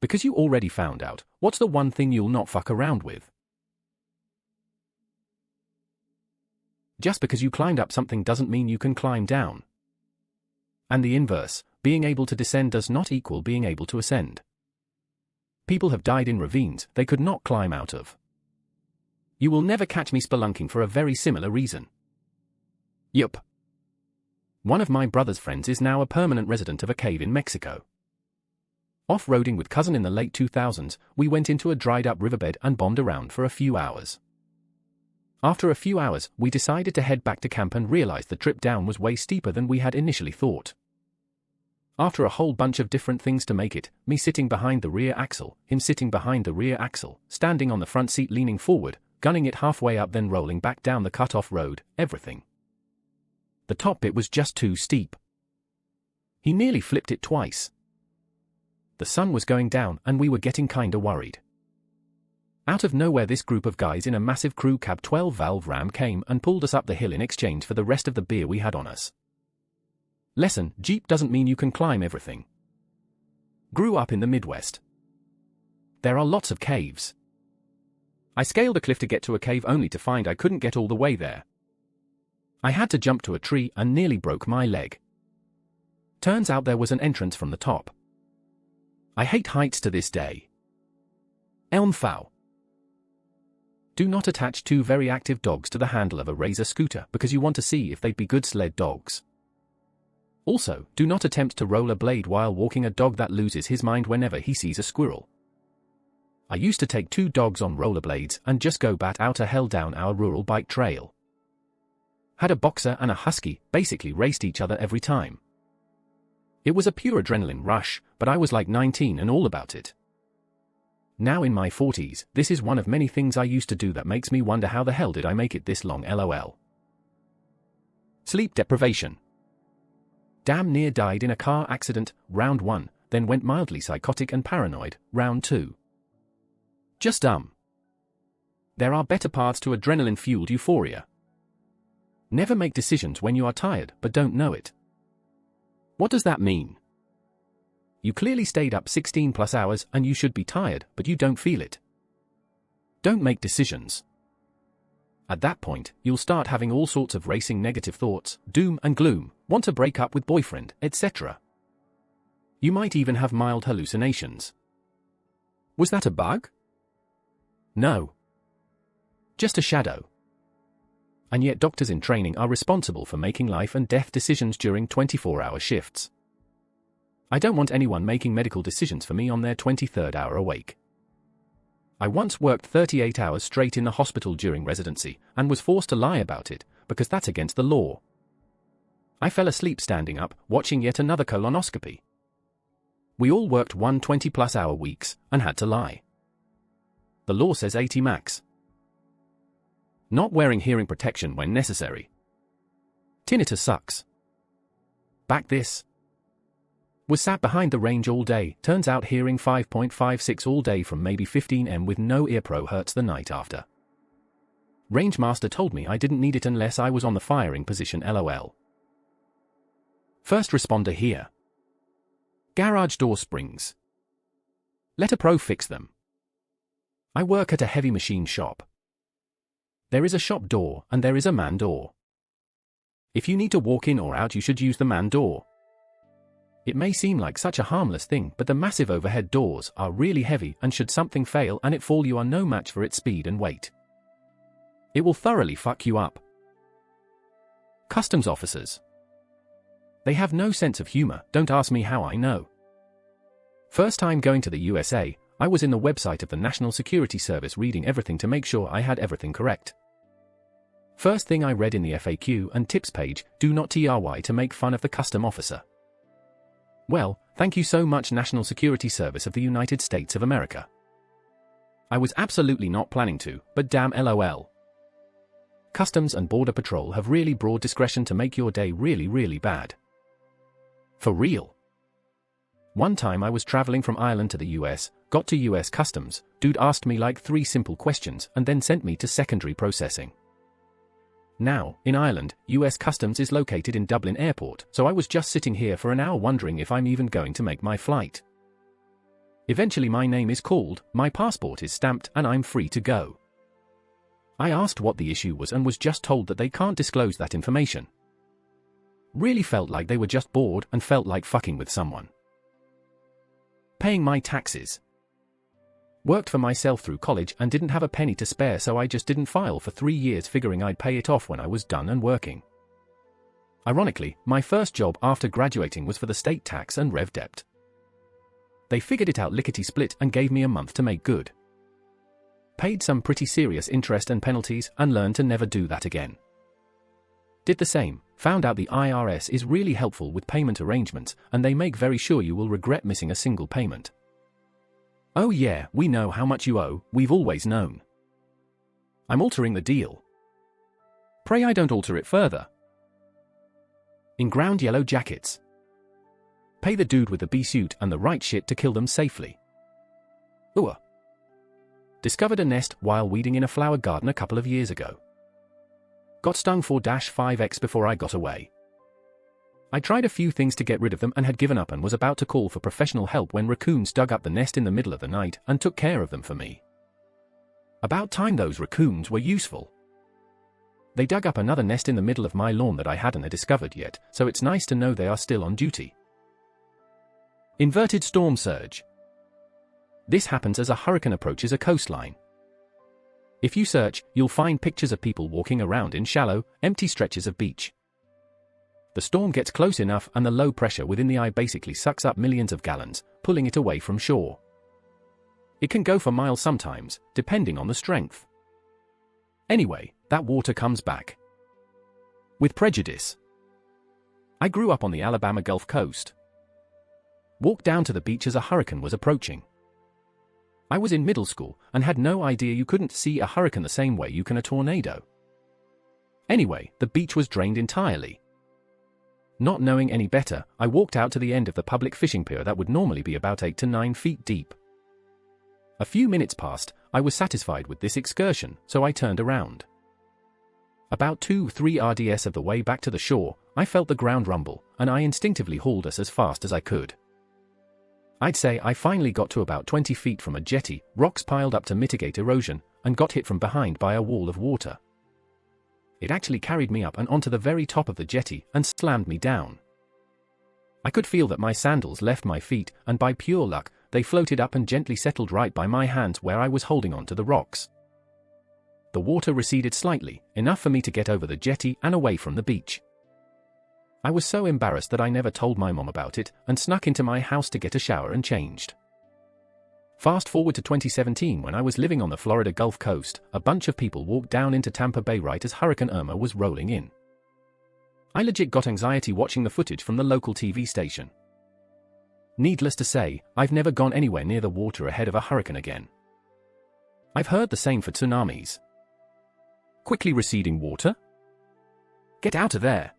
Because you already found out, what's the one thing you'll not fuck around with? Just because you climbed up something doesn't mean you can climb down. And the inverse, being able to descend does not equal being able to ascend. People have died in ravines they could not climb out of. You will never catch me spelunking for a very similar reason. Yup. One of my brother's friends is now a permanent resident of a cave in Mexico. Off-roading with cousin in the late 2000s, we went into a dried-up riverbed and bombed around for a few hours. After a few hours, we decided to head back to camp and realized the trip down was way steeper than we had initially thought. After a whole bunch of different things to make it, me sitting behind the rear axle, him sitting behind the rear axle, standing on the front seat leaning forward, gunning it halfway up then rolling back down the cut-off road, everything. The top bit was just too steep. He nearly flipped it twice. The sun was going down and we were getting kinda worried. Out of nowhere this group of guys in a massive crew cab 12-valve Ram came and pulled us up the hill in exchange for the rest of the beer we had on us. Lesson: Jeep doesn't mean you can climb everything. Grew up in the Midwest. There are lots of caves. I scaled a cliff to get to a cave only to find I couldn't get all the way there. I had to jump to a tree and nearly broke my leg. Turns out there was an entrance from the top. I hate heights to this day. Elmfow. Do not attach two very active dogs to the handle of a Razor scooter because you want to see if they'd be good sled dogs. Also, do not attempt to roll a blade while walking a dog that loses his mind whenever he sees a squirrel. I used to take 2 dogs on rollerblades and just go bat out a hell down our rural bike trail. Had a boxer and a husky, basically raced each other every time. It was a pure adrenaline rush, but I was like 19 and all about it. Now in my 40s, this is one of many things I used to do that makes me wonder how the hell did I make it this long lol. Sleep deprivation. Damn near died in a car accident, round 1, then went mildly psychotic and paranoid, round 2. Just dumb. There are better paths to adrenaline-fueled euphoria. Never make decisions when you are tired but don't know it. What does that mean? You clearly stayed up 16+ hours and you should be tired, but you don't feel it. Don't make decisions. At that point, you'll start having all sorts of racing negative thoughts, doom and gloom, want to break up with boyfriend, etc. You might even have mild hallucinations. Was that a bug? No. Just a shadow. And yet doctors in training are responsible for making life and death decisions during 24-hour shifts. I don't want anyone making medical decisions for me on their 23rd hour awake. I once worked 38 hours straight in the hospital during residency and was forced to lie about it, because that's against the law. I fell asleep standing up, watching yet another colonoscopy. We all worked 120+ hour weeks and had to lie. The law says 80 max. Not wearing hearing protection when necessary. Tinnitus sucks. Back this. Was sat behind the range all day, turns out hearing 5.56 all day from maybe 15 with no ear pro hurts the night after. Rangemaster told me I didn't need it unless I was on the firing position lol. First responder here. Garage door springs. Let a pro fix them. I work at a heavy machine shop. There is a shop door and there is a man door. If you need to walk in or out you should use the man door. It may seem like such a harmless thing, but the massive overhead doors are really heavy and should something fail and it fall you are no match for its speed and weight. It will thoroughly fuck you up. Customs officers. They have no sense of humor, don't ask me how I know. First time going to the USA, I was in the website of the National Security Service reading everything to make sure I had everything correct. First thing I read in the FAQ and tips page, do not try to make fun of the custom officer. Well, thank you so much National Security Service of the United States of America. I was absolutely not planning to, but damn lol. Customs and Border Patrol have really broad discretion to make your day really bad. For real. One time I was traveling from Ireland to the US, got to US Customs, dude asked me like 3 simple questions and then sent me to secondary processing. Now, in Ireland, US Customs is located in Dublin Airport, so I was just sitting here for an hour wondering if I'm even going to make my flight. Eventually my name is called, my passport is stamped, and I'm free to go. I asked what the issue was and was just told that they can't disclose that information. Really felt like they were just bored and felt like fucking with someone. Paying my taxes. Worked for myself through college and didn't have a penny to spare, so I just didn't file for 3 years, figuring I'd pay it off when I was done and working. Ironically, my first job after graduating was for the state tax and rev debt. They figured it out lickety-split and gave me a month to make good. Paid some pretty serious interest and penalties and learned to never do that again. Did the same, found out the IRS is really helpful with payment arrangements and they make very sure you will regret missing a single payment. Oh yeah, we know how much you owe, we've always known. I'm altering the deal. Pray I don't alter it further. In ground yellow jackets. Pay the dude with the bee suit and the right shit to kill them safely. Ooh. Discovered a nest while weeding in a flower garden a couple of years ago. Got stung 4-5x before I got away. I tried a few things to get rid of them and had given up and was about to call for professional help when raccoons dug up the nest in the middle of the night and took care of them for me. About time those raccoons were useful. They dug up another nest in the middle of my lawn that I hadn't discovered yet, so it's nice to know they are still on duty. Inverted storm surge. This happens as a hurricane approaches a coastline. If you search, you'll find pictures of people walking around in shallow, empty stretches of beach. The storm gets close enough and the low pressure within the eye basically sucks up millions of gallons, pulling it away from shore. It can go for miles sometimes, depending on the strength. Anyway, that water comes back. With prejudice. I grew up on the Alabama Gulf Coast. Walked down to the beach as a hurricane was approaching. I was in middle school and had no idea you couldn't see a hurricane the same way you can a tornado. Anyway, the beach was drained entirely. Not knowing any better, I walked out to the end of the public fishing pier that would normally be about 8 to 9 feet deep. A few minutes passed, I was satisfied with this excursion, so I turned around. About 2-3 RDS of the way back to the shore, I felt the ground rumble, and I instinctively hauled us as fast as I could. I'd say I finally got to about 20 feet from a jetty, rocks piled up to mitigate erosion, and got hit from behind by a wall of water. It actually carried me up and onto the very top of the jetty and slammed me down. I could feel that my sandals left my feet, and by pure luck, they floated up and gently settled right by my hands where I was holding onto the rocks. The water receded slightly, enough for me to get over the jetty and away from the beach. I was so embarrassed that I never told my mom about it and snuck into my house to get a shower and changed. Fast forward to 2017 when I was living on the Florida Gulf Coast, a bunch of people walked down into Tampa Bay right as Hurricane Irma was rolling in. I legit got anxiety watching the footage from the local TV station. Needless to say, I've never gone anywhere near the water ahead of a hurricane again. I've heard the same for tsunamis. Quickly receding water? Get out of there!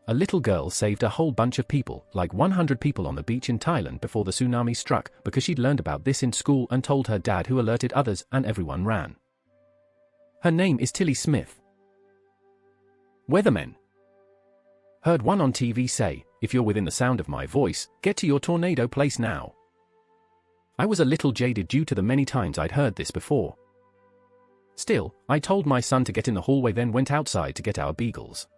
A little girl saved a whole bunch of people, like 100 people on the beach in Thailand before the tsunami struck, because she'd learned about this in school and told her dad, who alerted others, and everyone ran. Her name is Tilly Smith. Weathermen. Heard one on TV say, if you're within the sound of my voice, get to your tornado place now. I was a little jaded due to the many times I'd heard this before. Still, I told my son to get in the hallway, then went outside to get our beagles.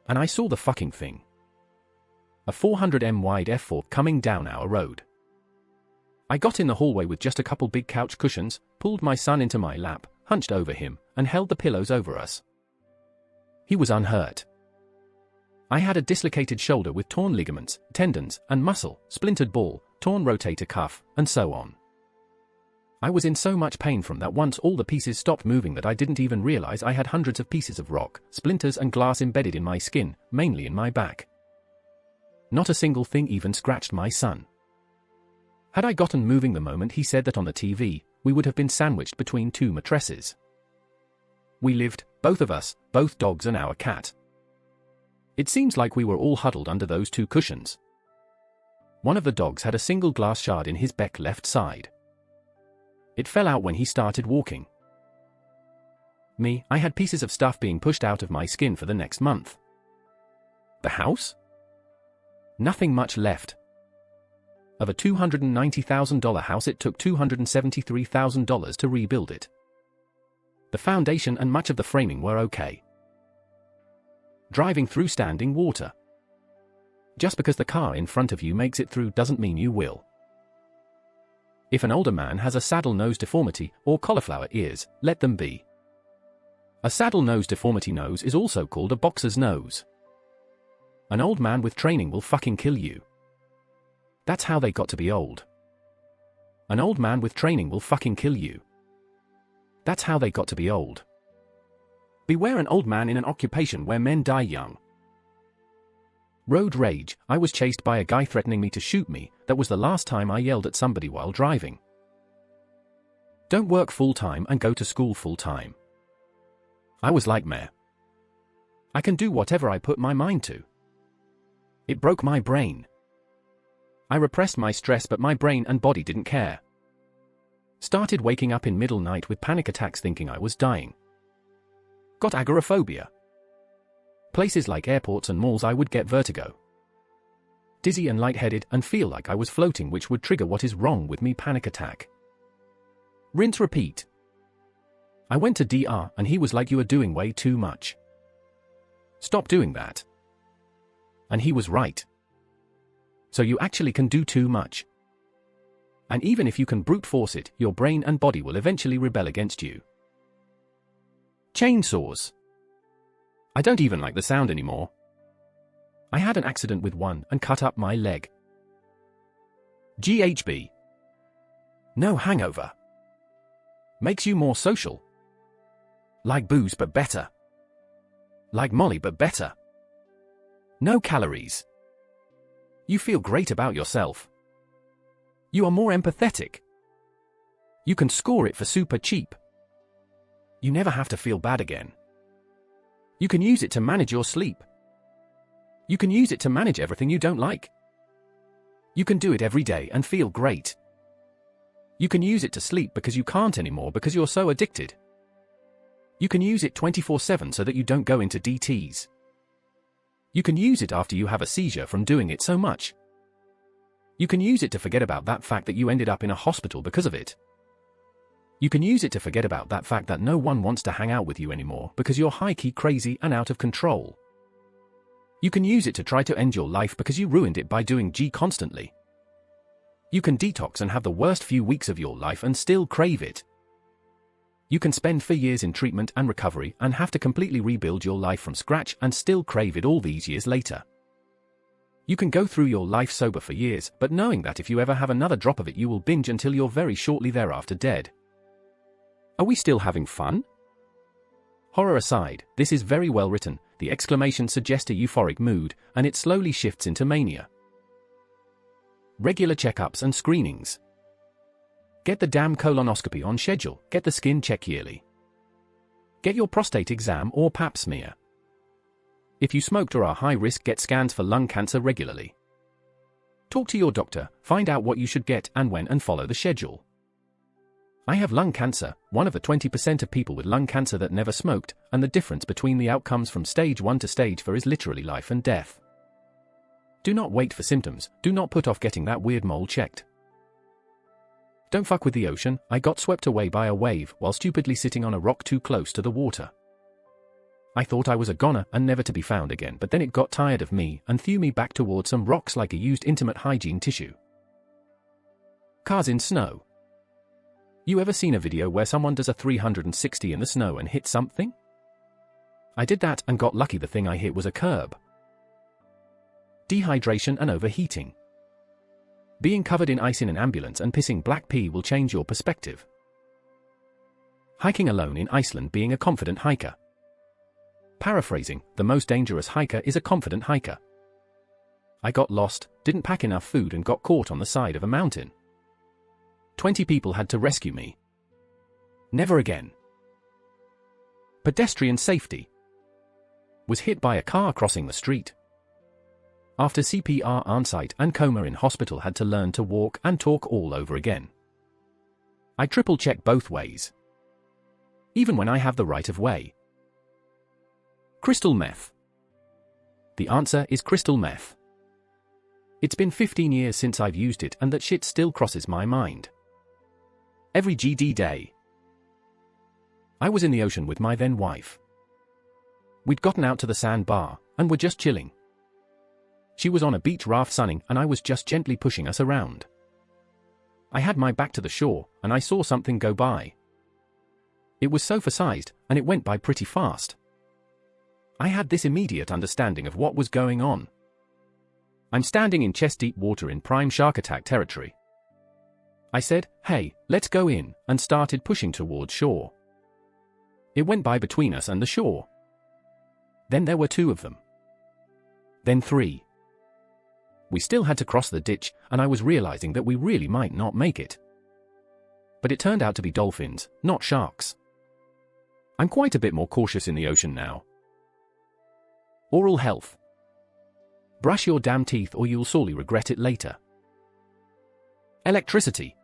And I saw the fucking thing. A 400m wide F4 coming down our road. I got in the hallway with just a couple big couch cushions, pulled my son into my lap, hunched over him, and held the pillows over us. He was unhurt. I had a dislocated shoulder with torn ligaments, tendons, and muscle, splintered ball, torn rotator cuff, and so on. I was in so much pain from that once all the pieces stopped moving that I didn't even realize I had hundreds of pieces of rock, splinters and glass embedded in my skin, mainly in my back. Not a single thing even scratched my son. Had I gotten moving the moment he said that on the TV, we would have been sandwiched between 2 mattresses. We lived, both of us, both dogs and our cat. It seems like we were all huddled under those 2 cushions. One of the dogs had a single glass shard in his back left side. It fell out when he started walking. Me, I had pieces of stuff being pushed out of my skin for the next month. The house? Nothing much left. Of a $290,000 house, it took $273,000 to rebuild it. The foundation and much of the framing were okay. Driving through standing water. Just because the car in front of you makes it through doesn't mean you will. If an older man has a saddle nose deformity or cauliflower ears, let them be. A saddle nose deformity nose is also called a boxer's nose. An old man with training will fucking kill you. That's how they got to be old. An old man with training will fucking kill you. That's how they got to be old. Beware an old man in an occupation where men die young. Road rage. I was chased by a guy threatening me to shoot me. That was the last time I yelled at somebody while driving. Don't work full-time and go to school full-time. I was like, meh. I can do whatever I put my mind to. It broke my brain. I repressed my stress, but my brain and body didn't care. Started waking up in middle night with panic attacks thinking I was dying. Got agoraphobia. Places like airports and malls I would get vertigo. Dizzy and lightheaded and feel like I was floating, which would trigger what is wrong with me panic attack. Rinse repeat. I went to DR and he was like, you are doing way too much. Stop doing that. And he was right. So you actually can do too much. And even if you can brute force it, your brain and body will eventually rebel against you. Chainsaws. I don't even like the sound anymore. I had an accident with one and cut up my leg. GHB. No hangover. Makes you more social. Like booze but better. Like Molly but better. No calories. You feel great about yourself. You are more empathetic. You can score it for super cheap. You never have to feel bad again. You can use it to manage your sleep. You can use it to manage everything you don't like. You can do it every day and feel great. You can use it to sleep because you can't anymore because you're so addicted. You can use it 24/7 so that you don't go into DTs. You can use it after you have a seizure from doing it so much. You can use it to forget about that fact that you ended up in a hospital because of it. You can use it to forget about that fact that no one wants to hang out with you anymore because you're high-key crazy and out of control. You can use it to try to end your life because you ruined it by doing G constantly. You can detox and have the worst few weeks of your life and still crave it. You can spend for years in treatment and recovery and have to completely rebuild your life from scratch and still crave it all these years later. You can go through your life sober for years, but knowing that if you ever have another drop of it you will binge until you're very shortly thereafter dead. Are we still having fun? Horror aside, this is very well written. The exclamation suggests a euphoric mood, and it slowly shifts into mania. Regular checkups and screenings. Get the damn colonoscopy on schedule, get the skin check yearly. Get your prostate exam or pap smear. If you smoked or are high risk, get scans for lung cancer regularly. Talk to your doctor, find out what you should get and when, and follow the schedule. I have lung cancer, one of the 20% of people with lung cancer that never smoked, and the difference between the outcomes from stage 1 to stage 4 is literally life and death. Do not wait for symptoms, do not put off getting that weird mole checked. Don't fuck with the ocean. I got swept away by a wave while stupidly sitting on a rock too close to the water. I thought I was a goner and never to be found again, but then it got tired of me and threw me back towards some rocks like a used intimate hygiene tissue. Cars in snow. You ever seen a video where someone does a 360 in the snow and hits something? I did that and got lucky. The thing I hit was a curb. Dehydration and overheating. Being covered in ice in an ambulance and pissing black pee will change your perspective. Hiking alone in Iceland, being a confident hiker. Paraphrasing, the most dangerous hiker is a confident hiker. I got lost, didn't pack enough food and got caught on the side of a mountain. 20 people had to rescue me. Never again. Pedestrian safety. Was hit by a car crossing the street. After CPR on-site and coma in hospital, had to learn to walk and talk all over again. I triple check both ways. Even when I have the right of way. Crystal meth. The answer is crystal meth. It's been 15 years since I've used it, and that shit still crosses my mind. Every GD day. I was in the ocean with my then wife. We'd gotten out to the sandbar, and were just chilling. She was on a beach raft sunning, and I was just gently pushing us around. I had my back to the shore, and I saw something go by. It was sofa-sized, and it went by pretty fast. I had this immediate understanding of what was going on. I'm standing in chest-deep water in prime shark attack territory. I said, "Hey, let's go in," and started pushing towards shore. It went by between us and the shore. Then there were 2 of them. Then 3. We still had to cross the ditch, and I was realizing that we really might not make it. But it turned out to be dolphins, not sharks. I'm quite a bit more cautious in the ocean now. Oral health. Brush your damn teeth or you'll sorely regret it later. Electricity.